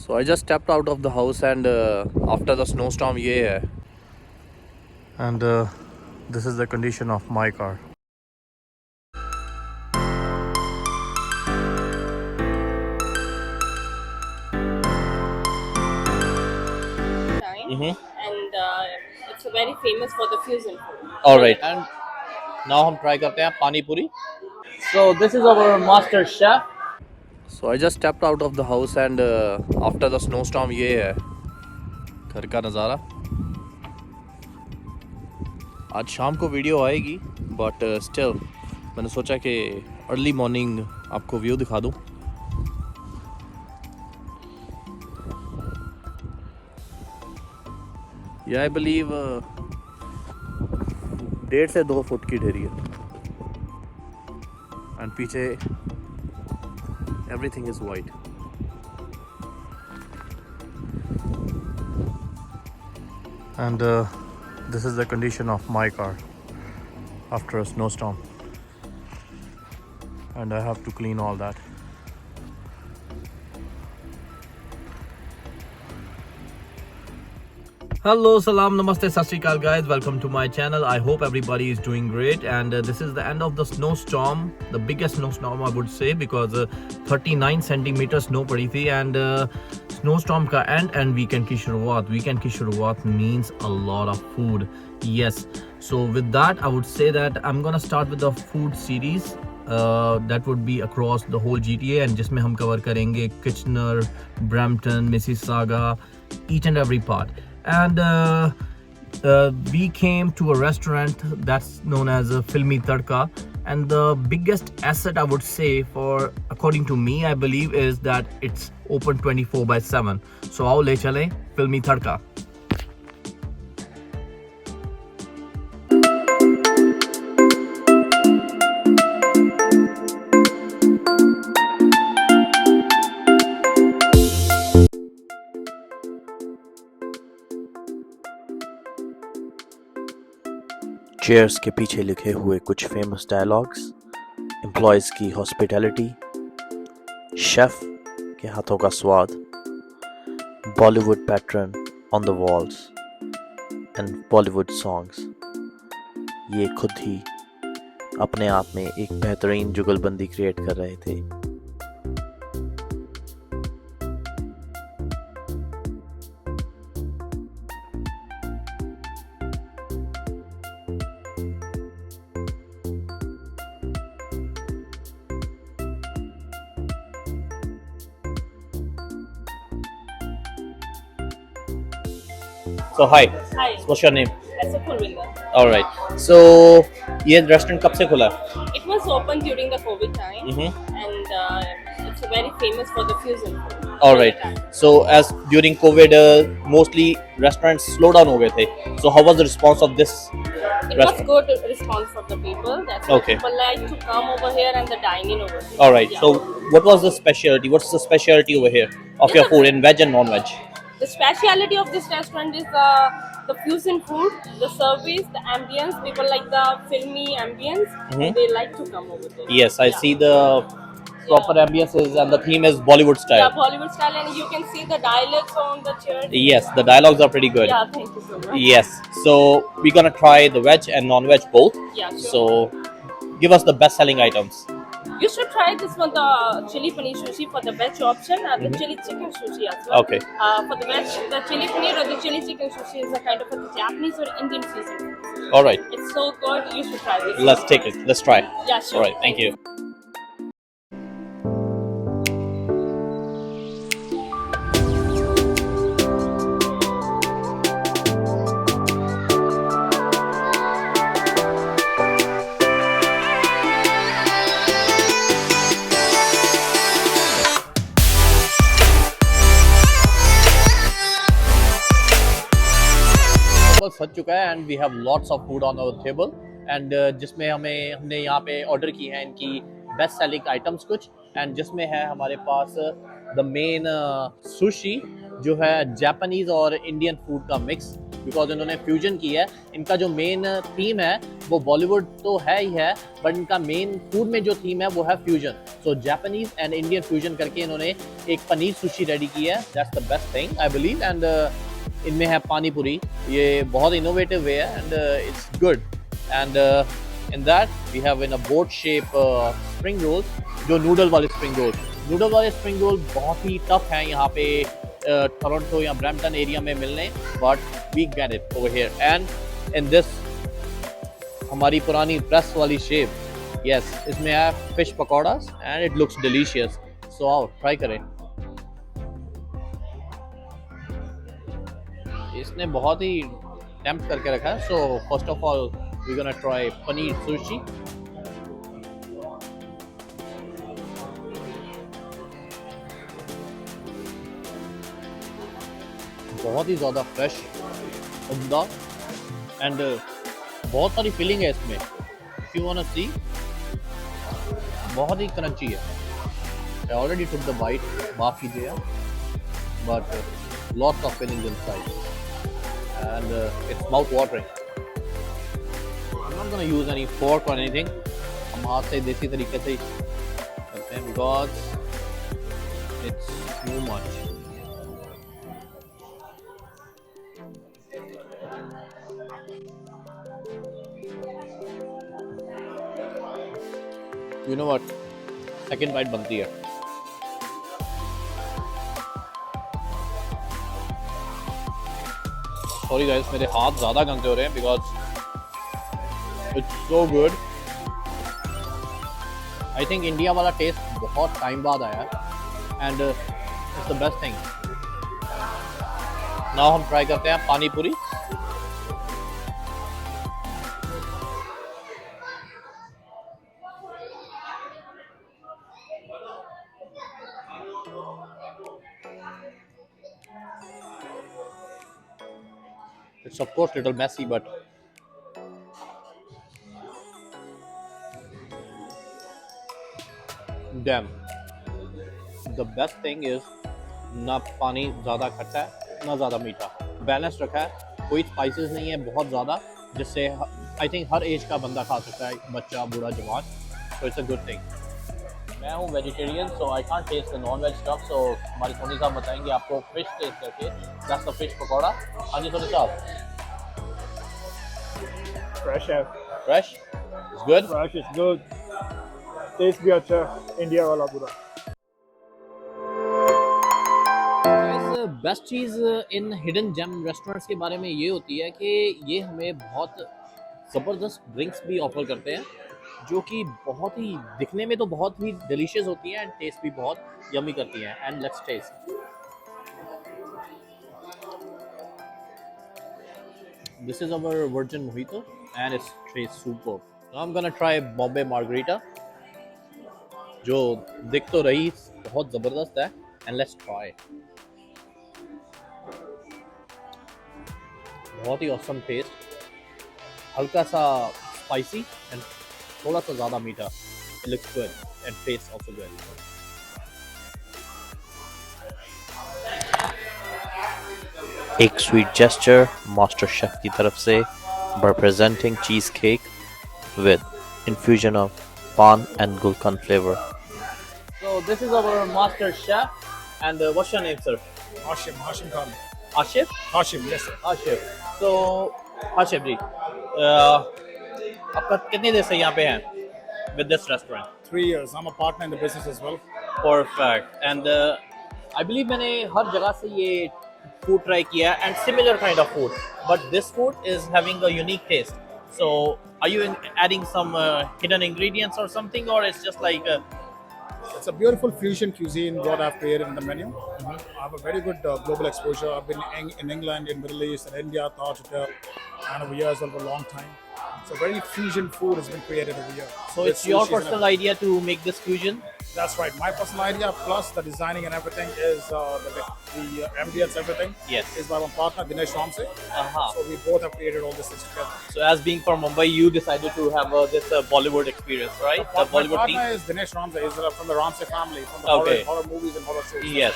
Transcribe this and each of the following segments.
So I just stepped out of the house and after the snowstorm ये है and this is the condition of my car. And it's very famous for the fusion food. All right, and now हम try करते हैं पानी पूरी. So this is our master chef. So I just stepped out of the house and after the snowstorm ये है घर का नज़ारा. आज शाम को वीडियो आएगी बट स्टिल मैंने सोचा कि अर्ली मॉर्निंग आपको व्यू दिखा दूँ. या आई बिलीव 1.5 से 2 फुट की ढेरी है एंड पीछे everything is white. And this is the condition of my car after a snowstorm and I have to clean all that. Hello, salam, namaste, sat sri akal guys, welcome to my channel. I hope everybody is doing great and this is the end of the snowstorm, the biggest snowstorm I would say because 39 centimeters snow padi thi and snowstorm ka end and weekend ki shuruaat. Weekend ki shuruaat means a lot of food. Yes, so with that I would say that I'm gonna start with the food series that would be across the whole GTA and जिसमें हम cover करेंगे Kitchener, Brampton, Mississauga, each and every part. And we came to a restaurant that's known as Filmi Tadka, and the biggest asset I would say for according to me I believe is that it's open 24/7. So आओ ले चलें Filmi Tadka. Chairs के पीछे लिखे हुए कुछ famous dialogues, employees की hospitality, chef के हाथों का स्वाद, Bollywood pattern on the walls and Bollywood songs, ये खुद ही अपने आप में एक बेहतरीन जुगलबंदी क्रिएट कर रहे थे. So hi. Hi. What's your name? That's a full window. All right. So ये रेस्टोरेंट कब से खुला? It was open during the COVID time, and it's very famous for the fusion food. All right. So as during COVID, mostly restaurants slow down हो गए थे. So how was the response of this It restaurant? was good response from the people. That's why Okay. people like to come over here and the dine in over here. All right. Yeah. So what was the specialty? What's the specialty over here of your food in veg and non-veg? The speciality of this restaurant is the fusion food, the service, the ambience. People like the filmy ambience. They like to come over there. Yes, I see the proper ambiences and the theme is Bollywood style. Yeah, Bollywood style, and you can see the dialects on the chair. Yes, the dialogues are pretty good. Yeah, thank you so much. Yes. So we're gonna try the veg and non-veg both. Yeah, sure. So give us the best-selling items. You should try this one, the chili paneer sushi for the veg option, and the chili chicken sushi as well. Okay. For the veg, the chili paneer or the chili chicken sushi is a kind of a Japanese or Indian fusion. All right. It's so good. You should try this. Let's take it. Let's try. Yeah, sure. All right. Thank you. सज चुका है and we have lots of food on our table and जिसमें हमने यहाँ पे order की है इनकी बेस्ट सेलिंग आइटम्स कुछ एंड जिसमें है हमारे पास द मेन सुशी जो है जापानीज और इंडियन फूड का मिक्स, बिकॉज इन्होंने फ्यूजन किया है। इनका जो मेन थीम है वो बॉलीवुड तो है ही है, बट इनका मेन फूड में जो थीम है वो है fusion. So Japanese and Indian fusion करके इन्होंने एक पनीर सुशी रेडी की है। That's the best thing I believe. And इनमें है पानी पूरी, ये बहुत इनोवेटिव वे है and it's good. And in that we have in a boat shape spring rolls, जो नूडल वाले स्प्रिंग रोल। नूडल वाले स्प्रिंग रोल बहुत ही टफ हैं यहाँ पे टोरंटो या ब्रैम्पटन एरिया में मिलने, but we get it over here. And in this हमारी पुरानी प्रेस वाली शेप, यस, इसमें है fish pakoras and it looks delicious. So आओ ट्राई करें। इसने बहुत ही टेम्प्ट करके रखा है। So first of all we gonna try paneer sushi. बहुत ही ज़्यादा फ्रेश, उम्दा एंड बहुत सारी फीलिंग है इसमें। If you want to see, बहुत ही क्रंची है। I already took the bite, माफ कीजिए, but lots of fillings inside and it's mouth watering. I'm not going to use any fork or anything. हम हाथ से देसी तरीके से ही करते हैं because it's too much. You know what? Second bite बनती है। सॉरी गाइस, मेरे हाथ ज़्यादा गंदे हो रहे हैं because it's so good. I think India वाला टेस्ट बहुत टाइम बाद आया and it's the best thing. Now हम ट्राई करते हैं पानी पूरी। It's of course little messy, but damn, the best thing is ना पानी ज़्यादा खट्टा है ना ज़्यादा मीठा, बैलेंस रखा है। कोई स्पाइसेस नहीं है बहुत ज़्यादा, जिससे आई थिंक हर एज का बंदा खा सकता है, बच्चा बूढ़ा जवान। So it's a good thing. मैं हूँ vegetarian, so I can't taste the non veg stuff. So हमारे सोनी साहब बताएंगे आपको फिश टेस्ट करके। That's the fish pakora. हाँ जी सोनी साहब। Fresh है। Fresh? It's good? Fresh is good. Taste भी अच्छा, इंडिया वाला पूरा। बेस्ट चीज़ इन हिडन जेम रेस्टोरेंट्स के बारे में ये होती है कि ये हमें बहुत ज़बरदस्त ड्रिंक्स भी ऑफर करते हैं, जो कि बहुत ही दिखने में तो बहुत ही डिलीशियस होती हैं एंड टेस्ट भी बहुत यमी करती हैं। And let's taste. This is our virgin mojito and it's tastes superb. Now I'm gonna try Bombay margarita, जो दिख तो रही बहुत ज़बरदस्त है। And let's try it. बहुत ही awesome taste, हल्का सा spicy and थोड़ा सा ज़्यादा मीठा। It looks good and tastes also good. एक स्वीट जेस्चर मास्टर शेफ की तरफ से by presenting cheesecake with infusion of pan and gulkan flavor. So this is our master chef and what's your name, sir? Hashim Khan। Ashif? Hashim, yes sir। Ashif. So Ashif जी, आपका कितनी देर से यहाँ पे हैं with this restaurant? 3 years। I'm a partner in the business as well। Perfect. And I believe मैंने हर जगह से ये food try किया and similar kind of food, but this food is having a unique taste. So are you adding some hidden ingredients or something, or it's just like It's a beautiful fusion cuisine what I've created in the menu। I have a very good global exposure। I've been in England, in Middle East, in India, Taj Hotel, and over years over a long time। So very fusion food has been created over here। so it's your personal idea to make this fusion? That's right. My personal idea plus the designing and everything is the ambience, everything. Yes. Is by my partner Dinesh Ramse. Uh-huh. So we both have created all these things together. So as being from Mumbai, you decided to have this Bollywood experience, right? My The Bollywood partner theme. is Dinesh Ramse. He's from the Ramse family, from the Okay. horror movies and horror shows. Yes.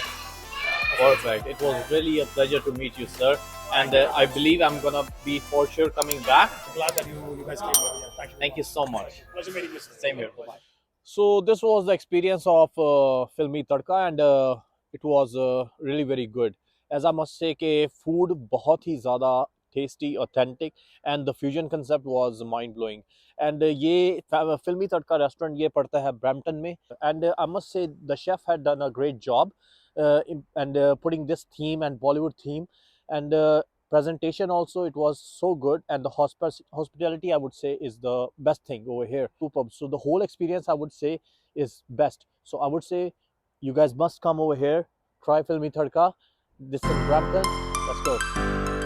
Perfect. It was really a pleasure to meet you, sir. And I believe I'm gonna be for sure coming back. Glad that you guys came over here. Thank you. Thank you so much. Pleasure meeting you. Sir. Same here. Bye. So this was the experience of Filmi Tadka, and it was really very good. As I must say, कि food बहुत ही ज़्यादा tasty, authentic, and the fusion concept was mind blowing. And ये Filmi Tadka restaurant ये पड़ता है Brampton में, and I must say the chef had done a great job and putting this theme and Bollywood theme, and presentation also, it was so good, and the hospitality I would say is the best thing over here. Superb. So the whole experience I would say is best. So I would say you guys must come over here, try Filmi Tadka. This is in Brampton. Let's go.